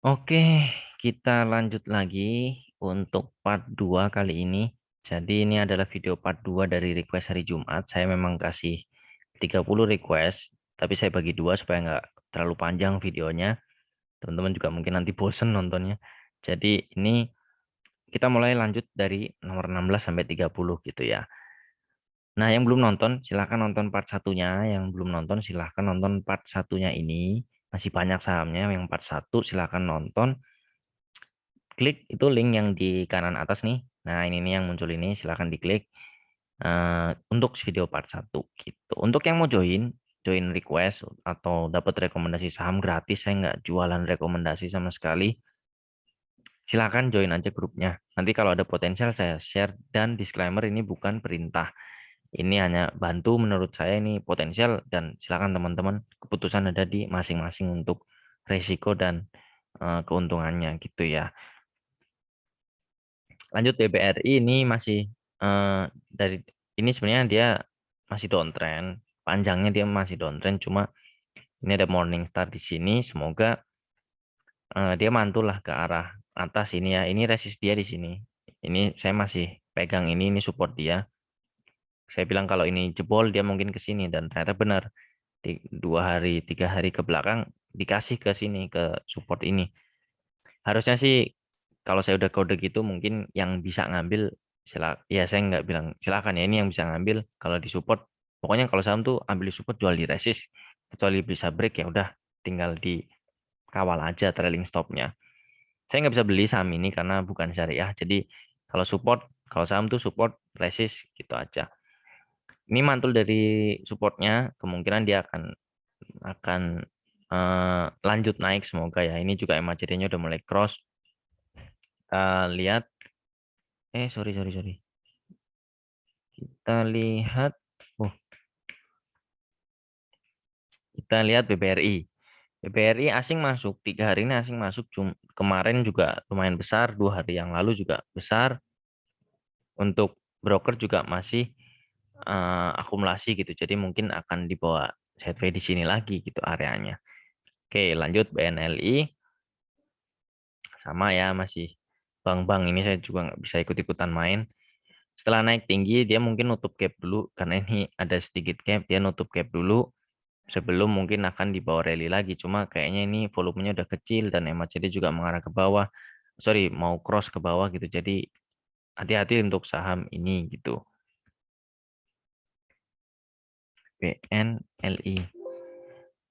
Oke, kita lanjut lagi untuk part 2 kali ini. Jadi ini adalah video part 2 dari request hari Jumat. Saya memang kasih 30 request, tapi saya bagi dua supaya nggak terlalu panjang videonya. Teman-teman juga mungkin nanti bosen nontonnya. Jadi ini kita mulai lanjut dari nomor 16 sampai 30 gitu ya. Nah, yang belum nonton, silahkan nonton part satunya. Yang belum nonton, silahkan nonton part satunya ini. Masih banyak sahamnya. Yang part satu silahkan nonton. Klik itu link yang di kanan atas nih. Nah, ini nih yang muncul ini, silahkan diklik untuk video part satu gitu. Untuk yang mau join request atau dapat rekomendasi saham gratis, saya nggak jualan rekomendasi sama sekali. Silahkan join aja grupnya. Nanti kalau ada potensial saya share dan disclaimer ini bukan perintah. Ini hanya bantu menurut saya ini potensial dan silakan teman-teman keputusan ada di masing-masing untuk resiko dan keuntungannya gitu ya. Lanjut BBRI ini masih dari ini sebenarnya dia masih downtrend, panjangnya dia masih downtrend, cuma ini ada morning star di sini, semoga dia mantul lah ke arah atas ini ya. Ini resist dia di sini. Ini saya masih pegang ini support dia. Saya bilang kalau ini jebol dia mungkin ke sini dan ternyata benar. Di 2 hari 3 hari ke belakang dikasih ke sini ke support ini. Harusnya sih kalau saya udah kode gitu mungkin yang bisa ngambil ya saya nggak bilang silakan ya, ini yang bisa ngambil kalau di support. Pokoknya kalau saham tuh ambil di support, jual di resist, kecuali bisa break ya udah tinggal di kawal aja trailing stopnya. Saya nggak bisa beli saham ini karena bukan syariah. Jadi kalau support, kalau saham tuh support resist gitu aja. Ini mantul dari supportnya, kemungkinan dia akan lanjut naik semoga ya. Ini juga MACD-nya udah mulai cross. Kita lihat, sorry sorry sorry. Kita lihat, oh kita lihat BBRI. BBRI asing masuk 3 hari ini, asing masuk kemarin juga lumayan besar, 2 hari yang lalu juga besar. Untuk broker juga masih akumulasi gitu, jadi mungkin akan dibawa sideways di sini lagi gitu areanya. Oke, lanjut BNLI sama ya, masih bang ini saya juga nggak bisa ikut-ikutan main. Setelah naik tinggi dia mungkin nutup gap dulu karena ini ada sedikit gap, dia nutup gap dulu sebelum mungkin akan dibawa rally lagi. Cuma kayaknya ini volumenya udah kecil dan MACD juga mengarah ke bawah. Sorry, mau cross ke bawah gitu. Jadi hati-hati untuk saham ini gitu. BNLI.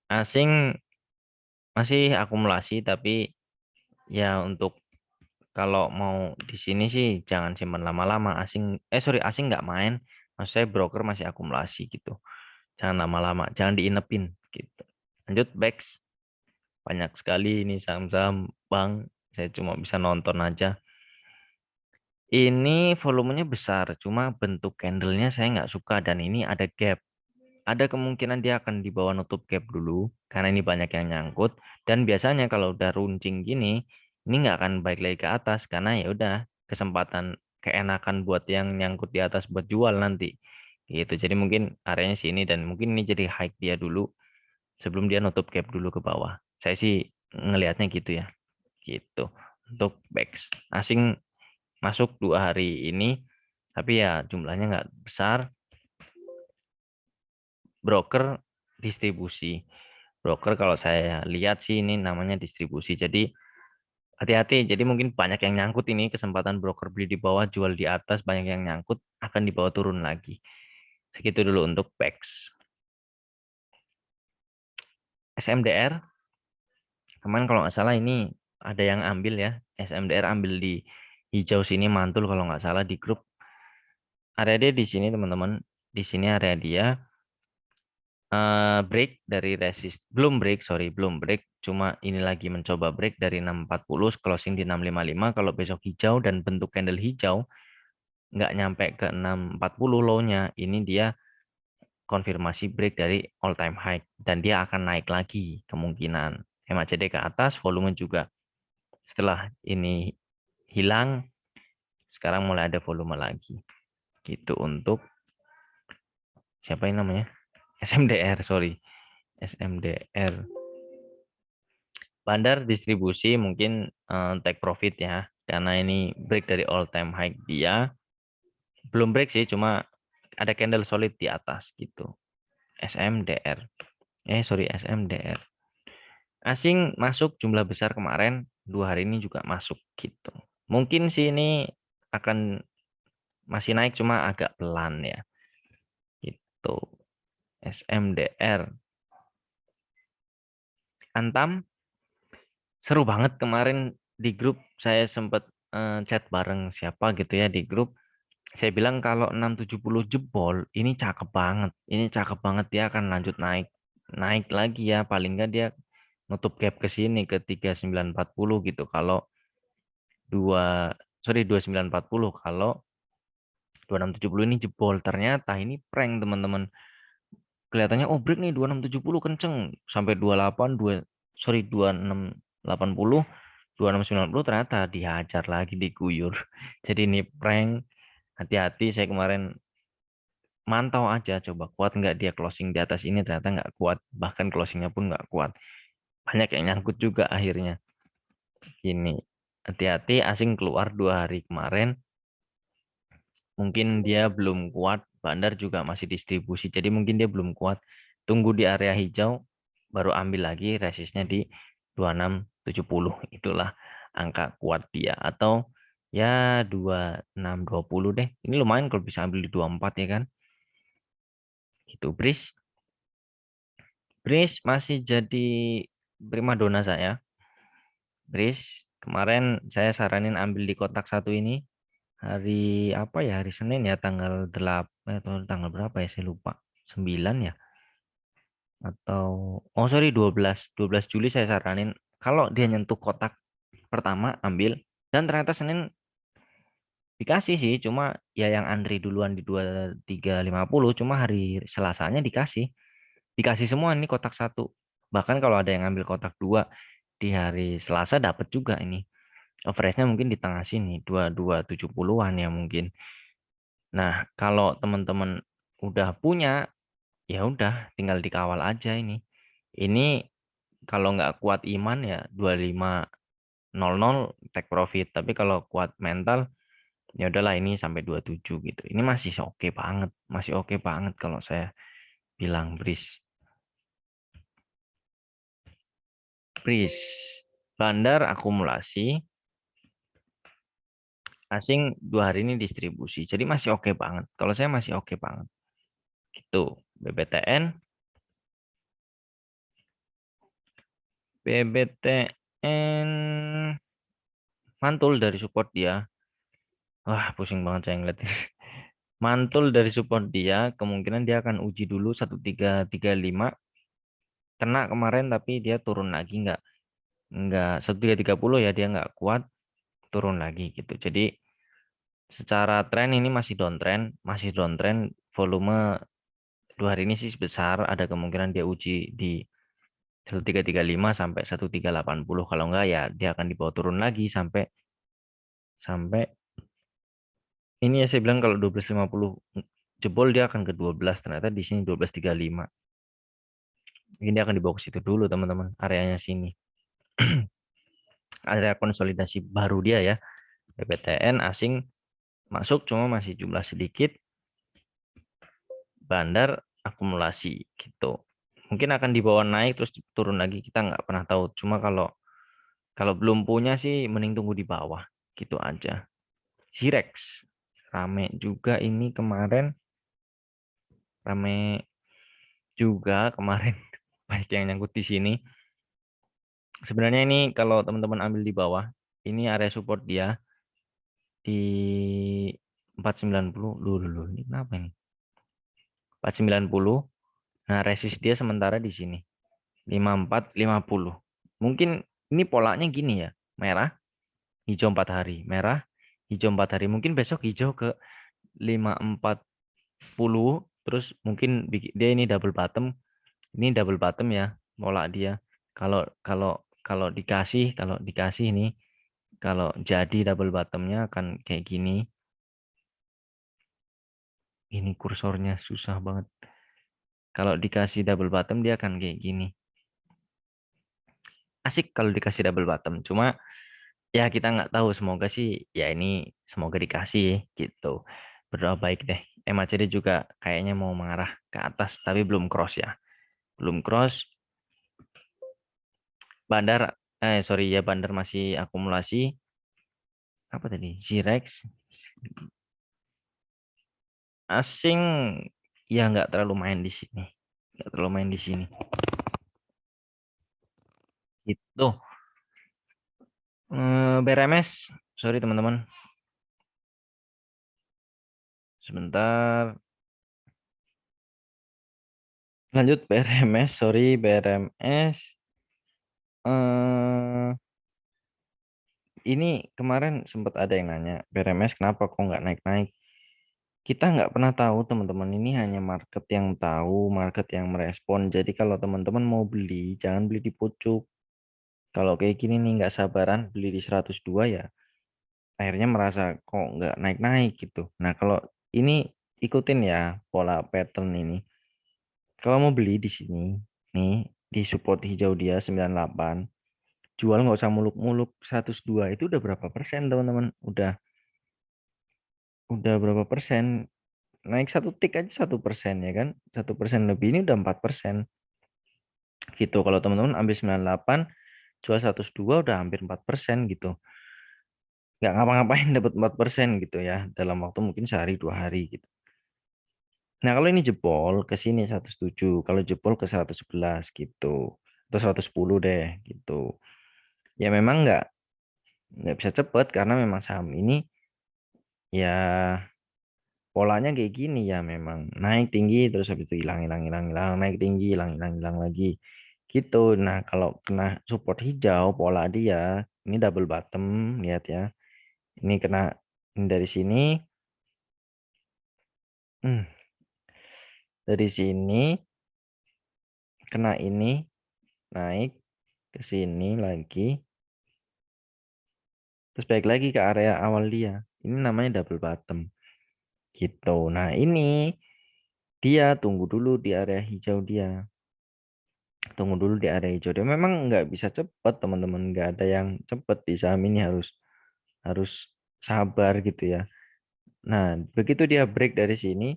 Asing masih akumulasi tapi ya untuk kalau mau di sini sih jangan simpan lama-lama. Sorry, asing nggak main. Maksud saya broker masih akumulasi gitu. Jangan lama-lama, jangan diinepin gitu. Lanjut Bex. Banyak sekali ini saham-saham bank. Saya cuma bisa nonton aja. Ini volumenya besar, cuma bentuk candlenya saya nggak suka dan ini ada gap. Ada kemungkinan dia akan dibawa nutup gap dulu karena ini banyak yang nyangkut. Dan biasanya kalau udah runcing gini, ini nggak akan balik lagi ke atas karena ya udah kesempatan keenakan buat yang nyangkut di atas buat jual nanti. Gitu. Jadi mungkin areanya sini dan mungkin ini jadi high dia dulu sebelum dia nutup gap dulu ke bawah. Saya sih ngelihatnya gitu ya. Gitu. Untuk BEX asing masuk 2 hari ini, tapi ya jumlahnya nggak besar. Broker distribusi. Broker kalau saya lihat sih ini namanya distribusi. Jadi hati-hati. Jadi mungkin banyak yang nyangkut ini, kesempatan broker beli di bawah, jual di atas, banyak yang nyangkut akan dibawa turun lagi. Segitu dulu untuk PEX. SMDR, kemarin kalau nggak salah ini ada yang ambil ya. SMDR ambil di hijau sini, mantul kalau nggak salah di grup. Area dia di sini teman-teman. Di sini area dia break dari resist. Belum break, sorry, belum break. Cuma ini lagi mencoba break dari 640, closing di 655. Kalau besok hijau dan bentuk candle hijau, nggak nyampe ke 640 low-nya. Ini dia konfirmasi break dari all time high. Dan dia akan naik lagi kemungkinan. MACD ke atas, volume juga. Setelah ini hilang, sekarang mulai ada volume lagi. Gitu untuk siapa ini namanya? SMDR, sorry. SMDR. Bandar distribusi mungkin take profit ya, karena ini break dari all time high dia. Belum break sih, cuma ada candle solid di atas gitu. SMDR. Sorry, SMDR. Asing masuk jumlah besar kemarin, 2 hari ini juga masuk gitu. Mungkin sih ini akan masih naik cuma agak pelan ya. Gitu. SMDR. Antam seru banget kemarin di grup, saya sempat chat bareng siapa gitu ya di grup. Saya bilang kalau 670 jebol ini cakep banget. Ini cakep banget, dia akan lanjut naik. Naik lagi ya, paling nggak dia nutup gap ke sini ke 3940 gitu. Kalau 2940, kalau 2670 ini jebol. Ternyata ini prank teman-teman. Kelihatannya oh break nih 2670 kenceng sampai 28 2 sorry 2680 2690, ternyata dihajar lagi, diguyur. Jadi ini prank. Hati-hati, saya kemarin mantau aja coba kuat nggak dia closing di atas ini, ternyata nggak kuat, bahkan closingnya pun nggak kuat, banyak yang nyangkut juga akhirnya. Ini hati-hati, asing keluar 2 hari kemarin, mungkin dia belum kuat. Bandar juga masih distribusi, jadi mungkin dia belum kuat. Tunggu di area hijau baru ambil lagi resistnya di 2670, itulah angka kuat dia. Atau ya 2620 deh, ini lumayan kalau bisa ambil di 24 ya kan. Itu Bris. Bris masih jadi primadona saya. Bris kemarin saya saranin ambil di kotak satu ini hari apa ya, hari Senin ya, tanggal 8 atau tanggal berapa ya saya lupa, 9 ya, atau oh sorry 12 Juli saya saranin kalau dia nyentuh kotak pertama ambil. Dan ternyata Senin dikasih sih, cuma ya yang antri duluan di 2350, cuma hari Selasanya dikasih. Dikasih semua ini kotak satu. Bahkan kalau ada yang ambil kotak dua di hari Selasa dapat juga ini. Average-nya mungkin di tengah sini, 2270-an ya mungkin. Nah, kalau teman-teman udah punya, ya udah tinggal dikawal aja ini. Ini kalau nggak kuat iman ya 2500 take profit. Tapi kalau kuat mental ya udahlah ini sampai 27 gitu. Ini masih oke banget, masih oke banget kalau saya bilang Bris. Bris. Bandar akumulasi, asing 2 hari ini distribusi. Jadi masih oke banget. Kalau saya masih oke banget. Gitu. BBTN. BBTN mantul dari support dia. Wah, pusing banget saya ngeliat. Mantul dari support dia, kemungkinan dia akan uji dulu 1335. Kena kemarin tapi dia turun lagi, nggak 1330 ya, dia nggak kuat, turun lagi gitu. Jadi secara tren ini masih downtrend, volume 2 hari ini sih besar, ada kemungkinan dia uji di 1335 sampai 1380. Kalau enggak ya dia akan dibawa turun lagi sampai sampai ini ya, saya bilang kalau 1250 jebol dia akan ke 12, ternyata di sini 1235. Ini dia akan dibawa ke situ dulu teman-teman, areanya sini. Area konsolidasi baru dia ya. PPTN asing masuk cuma masih jumlah sedikit. Bandar akumulasi gitu. Mungkin akan dibawa naik terus turun lagi, kita nggak pernah tahu. Cuma kalau kalau belum punya sih mending tunggu di bawah gitu aja. Sirex rame juga ini kemarin, rame juga kemarin, banyak yang nyangkut di sini. Sebenarnya ini kalau teman-teman ambil di bawah, ini area support dia di 490. Dulu ini kenapa ini? 490. Nah, resist dia sementara di sini 5450. Mungkin ini polanya gini ya. Merah, hijau 4 hari, merah, hijau 4 hari. Mungkin besok hijau ke 540, terus mungkin dia ini double bottom. Ini double bottom ya, pola dia. Kalau kalau kalau dikasih ini, kalau jadi double bottomnya akan kayak gini. Ini kursornya susah banget. Kalau dikasih double bottom dia akan kayak gini. asik kalau dikasih double bottom. Cuma ya kita nggak tahu. Semoga sih ya ini semoga dikasih gitu. Berdoa baik deh. MACD juga kayaknya mau mengarah ke atas tapi belum cross ya. Belum cross. Bandar sorry ya Bandar masih akumulasi. Apa tadi? Zirex asing ya nggak terlalu main di sini. Nggak terlalu main di sini. Itu BRMS. Sorry teman-teman. Sebentar. Lanjut BRMS. Sorry BRMS. eh ini kemarin sempat ada yang nanya, BRMS kenapa kok nggak naik-naik? Kita nggak pernah tahu teman-teman, ini hanya market yang tahu, market yang merespon. Jadi kalau teman-teman mau beli, jangan beli di pucuk. Kalau kayak gini nih nggak sabaran beli di 102 ya, akhirnya merasa kok nggak naik-naik gitu. Nah kalau ini ikutin ya pola pattern ini. Kalau mau beli di sini, nih di support hijau dia 98, jual nggak usah muluk-muluk 102 itu udah berapa persen teman-teman? Udah berapa persen? Naik satu tik aja 1% ya kan? 1% lebih ini udah 4% gitu. Kalau teman-teman ambil 98 jual 102 udah hampir 4% gitu. Nggak ngapa-ngapain dapat 4% gitu ya dalam waktu mungkin sehari 2 hari gitu. Nah kalau ini jebol ke sini 107, kalau jebol ke 111 gitu atau 110 deh gitu. Ya memang nggak bisa cepet karena memang saham ini ya polanya kayak gini ya memang naik tinggi terus habis itu hilang hilang hilang hilang naik tinggi hilang hilang hilang lagi gitu. Nah kalau kena support hijau pola dia ini double bottom lihat ya ini kena ini dari sini hmm, dari sini kena ini naik ke sini lagi terus balik lagi ke area awal dia ini namanya double bottom gitu. Nah ini dia tunggu dulu di area hijau dia. Tunggu dulu di area hijau. Dia memang nggak bisa cepat, teman-teman. Nggak ada yang cepat di saham ini harus harus sabar gitu ya. Nah, begitu dia break dari sini,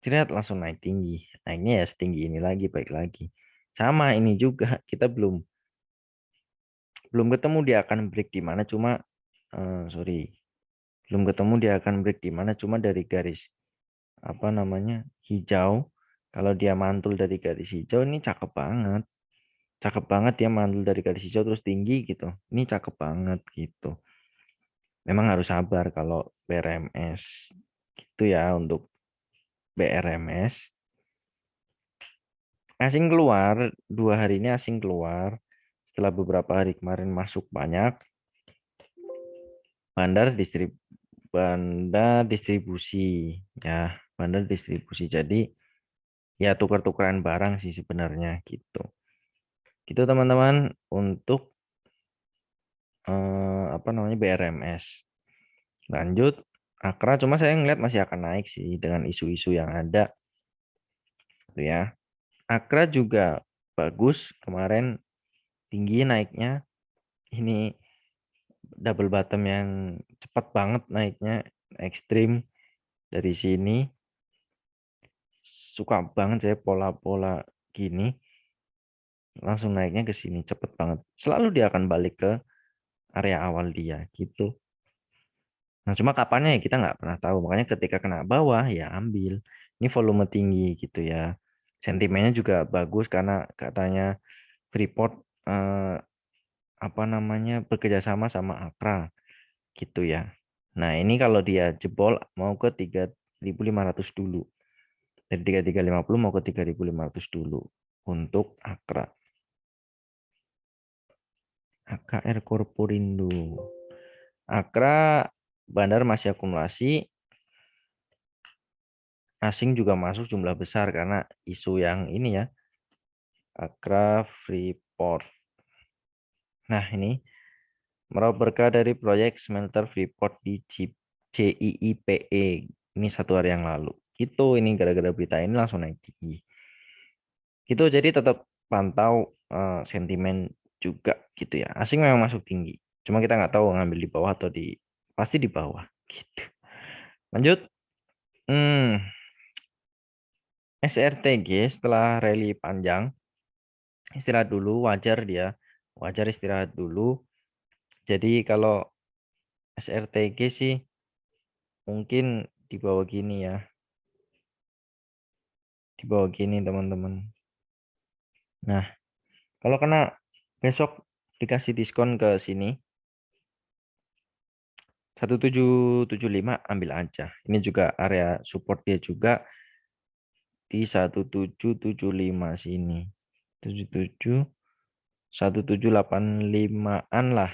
terlihat langsung naik tinggi. Naiknya ya setinggi ini lagi, baik lagi. Sama ini juga kita belum belum ketemu dia akan break di mana. Cuma sorry, belum ketemu dia akan break di mana. Cuma dari garis apa namanya hijau. Kalau dia mantul dari garis hijau ini cakep banget. Cakep banget dia mantul dari garis hijau terus tinggi gitu. Ini cakep banget gitu. Memang harus sabar kalau BRMS gitu ya untuk BRMS. Asing keluar, 2 hari ini asing keluar. Setelah beberapa hari kemarin masuk banyak, bandar distrib bandar distribusi ya, bandar distribusi. Jadi ya tukar-tukaran barang sih sebenarnya gitu. Gitu teman-teman untuk apa namanya BRMS. Lanjut, Akra cuma saya ngeliat masih akan naik sih dengan isu-isu yang ada tuh ya. Akra juga bagus kemarin tinggi naiknya. Ini double bottom yang cepat banget naiknya ekstrim dari sini. Suka banget saya pola-pola gini langsung naiknya ke sini cepet banget. Selalu dia akan balik ke area awal dia gitu. Nah, cuma kapannya ya kita nggak pernah tahu. Makanya ketika kena bawah ya ambil. Ini volume tinggi gitu ya. Sentimennya juga bagus karena katanya Freeport apa namanya bekerja sama sama Akra gitu ya. Nah, ini kalau dia jebol mau ke 3.500 dulu. Dari 3.350 mau ke 3.500 dulu untuk Akra. AKR Korporindo. Akra bandar masih akumulasi, asing juga masuk jumlah besar karena isu yang ini ya, Akra Freeport. Nah, ini meraup berkah dari proyek smelter Freeport di CIIPE. Ini 1 hari yang lalu. Gitu, ini gara-gara berita ini langsung naik tinggi. Gitu, jadi tetap pantau sentimen juga gitu ya. Asing memang masuk tinggi. Cuma kita nggak tahu ngambil di bawah atau pasti di bawah gitu. Lanjut. Hmm, SRTG setelah rally panjang istirahat dulu, wajar dia. Wajar istirahat dulu. Jadi kalau SRTG sih mungkin di bawah gini ya. Di bawah gini teman-teman. Nah, kalau kena besok dikasih diskon ke sini 1775 ambil aja. Ini juga area support dia juga di 1775 sini. 77 1785-an lah.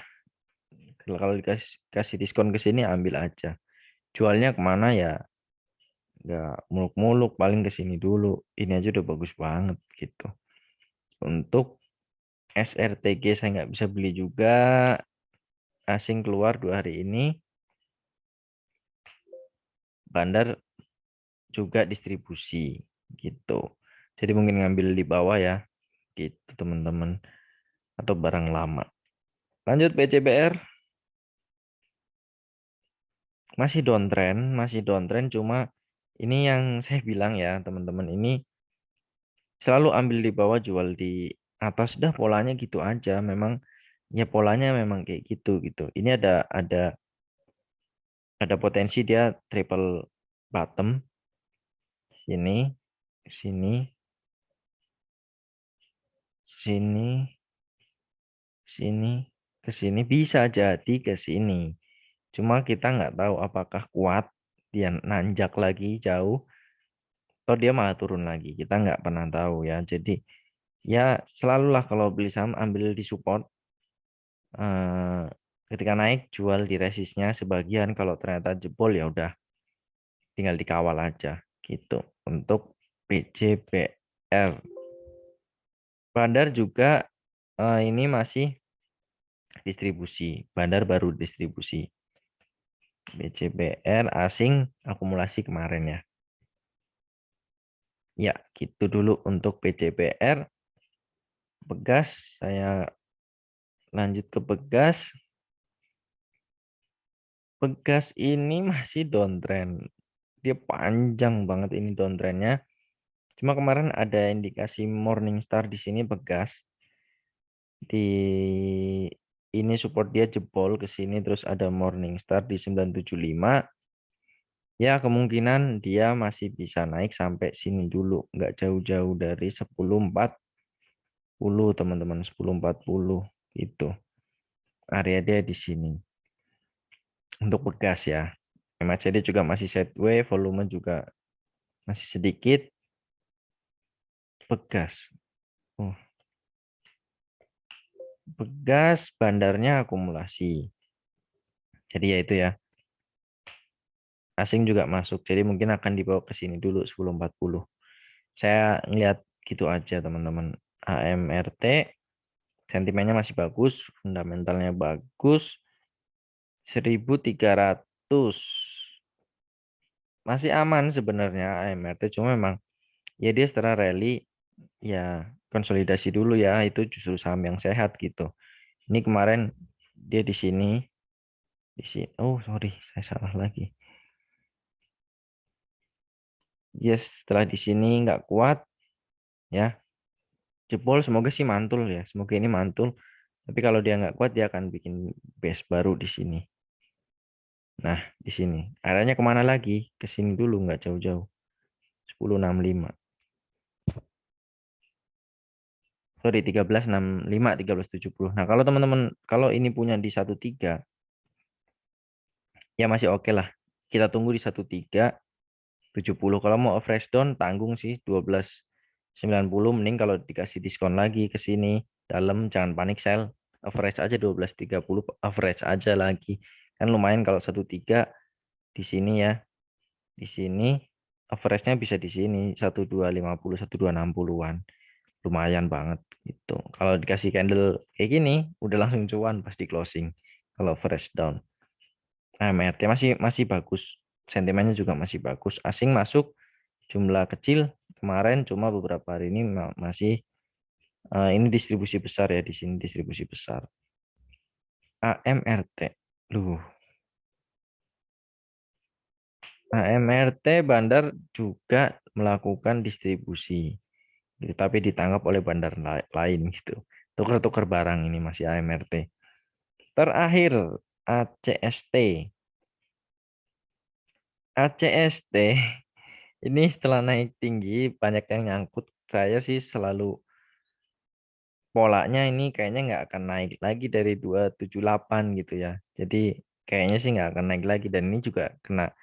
Kalau dikasih diskon ke sini ambil aja. Jualnya kemana ya? Nggak muluk-muluk, paling ke sini dulu. Ini aja udah bagus banget gitu. Untuk SRTG saya nggak bisa beli juga. Asing keluar 2 hari ini. Bandar juga distribusi gitu. Jadi mungkin ngambil di bawah ya gitu teman-teman atau barang lama. Lanjut BCBR masih downtrend cuma ini yang saya bilang ya teman-teman ini selalu ambil di bawah jual di atas dah polanya gitu aja. Memang ya polanya memang kayak gitu gitu. Ini ada potensi dia triple bottom sini sini sini sini ke sini bisa jadi ke sini. Cuma kita nggak tahu apakah kuat dia nanjak lagi jauh atau dia malah turun lagi. Kita nggak pernah tahu ya. Jadi ya selalulah kalau beli saham ambil di support. eh, Ketika naik jual di resistnya sebagian. Kalau ternyata jebol ya udah tinggal dikawal aja gitu. Untuk BCBR. Bandar juga ini masih distribusi. Bandar baru distribusi. BCBR asing akumulasi kemarin ya. Ya, gitu dulu untuk BCBR. Begas, saya lanjut ke Begas. Begas ini masih downtrend. Dia panjang banget ini downtrendnya. Cuma kemarin ada indikasi Morningstar di sini Begas. Di ini support dia jebol ke sini terus ada Morningstar di 975. Ya, kemungkinan dia masih bisa naik sampai sini dulu. Nggak jauh-jauh dari 10.40 teman-teman. 10.40 itu. Area dia di sini. Untuk Begas ya. MACD juga masih sideways, volume juga masih sedikit. Begas. Oh, Begas bandarnya akumulasi. Jadi ya itu ya. Asing juga masuk. Jadi mungkin akan dibawa ke sini dulu 10.40. Saya ngeliat gitu aja teman-teman. AMRT sentimennya masih bagus, fundamentalnya bagus. 1.300 masih aman sebenarnya AMRT cuma memang ya dia setelah rally ya konsolidasi dulu ya itu justru saham yang sehat gitu. Ini kemarin dia di sini. Oh, sorry, saya salah lagi. Yes, setelah di sini nggak kuat ya. Jebol semoga sih mantul ya. Semoga ini mantul. Tapi kalau dia nggak kuat dia akan bikin base baru di sini. Nah, di sini. Arahnya kemana lagi? Ke sini dulu nggak jauh-jauh. 10.65. Sorry, 13.65, 13.70. Nah, kalau teman-teman kalau ini punya di 13 ya masih oke lah. Kita tunggu di 13.70. Kalau mau fresh down tanggung sih 12.90 mending kalau dikasih diskon lagi ke sini dalam jangan panik sell. Average aja 12.30 average aja lagi. Kan lumayan kalau 13 di sini ya. Di sini average-nya bisa di sini 12.50 12.60-an. Lumayan banget gitu. Kalau dikasih candle kayak gini udah langsung cuan pas di closing. Kalau fresh down. MRT masih masih bagus. Sentimennya juga masih bagus. Asing masuk jumlah kecil kemarin cuma beberapa hari ini masih Ini distribusi besar ya, di sini distribusi besar. AMRT. Loh, AMRT bandar juga melakukan distribusi, gitu, tapi ditangkap oleh bandar lain gitu. Tuker-tuker barang ini masih AMRT. Terakhir ACST. ACST ini setelah naik tinggi banyak yang nyangkut. Saya sih selalu polanya ini kayaknya nggak akan naik lagi dari 278 gitu ya. Jadi kayaknya sih nggak akan naik lagi, dan ini juga kena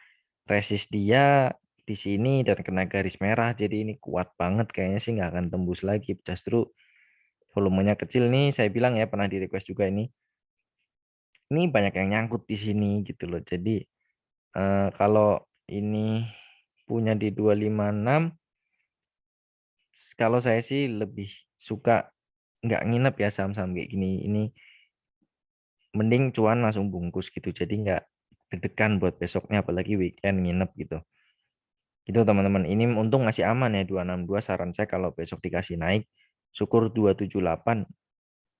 resist dia di sini dan kena garis merah. Jadi ini kuat banget, kayaknya sih nggak akan tembus lagi. Justru volumenya kecil nih, saya bilang ya, pernah di request juga ini. Ini banyak yang nyangkut di sini gitu loh. Jadi kalau ini punya di 256, kalau saya sih lebih suka nggak nginep ya saham-saham kayak gini. Ini mending cuan langsung bungkus gitu. Jadi nggak deg-degan buat besoknya, apalagi weekend nginep gitu. Gitu teman-teman. Ini untung masih aman ya 262. Saran saya kalau besok dikasih naik, syukur 278,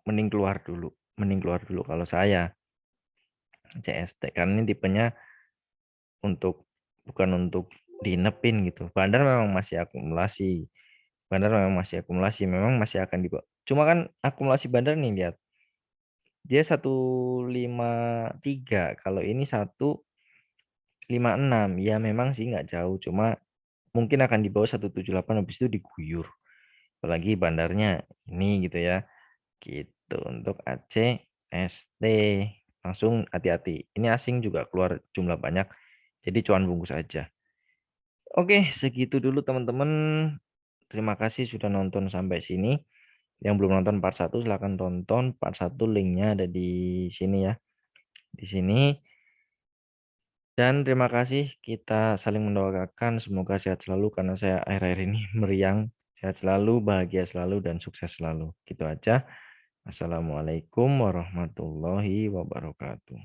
mending keluar dulu. Mending keluar dulu kalau saya CST, karena ini tipenya untuk, bukan untuk dinepin gitu. Bandar memang masih akumulasi. Bandar memang masih akumulasi, memang masih akan dibawa. Cuma kan akumulasi bandar nih, lihat. Dia 153, kalau ini 156. Ya memang sih nggak jauh, cuma mungkin akan di bawah 178, habis itu diguyur. Apalagi bandarnya ini gitu ya. Gitu untuk ACST. Langsung hati-hati. Ini asing juga keluar jumlah banyak. Jadi cuan bungkus aja. Oke, segitu dulu teman-teman. Terima kasih sudah nonton sampai sini. Yang belum nonton part 1 silahkan tonton. Part 1 linknya ada di sini ya. Di sini. Dan terima kasih, kita saling mendoakan semoga sehat selalu, karena saya akhir-akhir ini meriang. Sehat selalu, bahagia selalu, dan sukses selalu. Gitu aja. Assalamualaikum warahmatullahi wabarakatuh.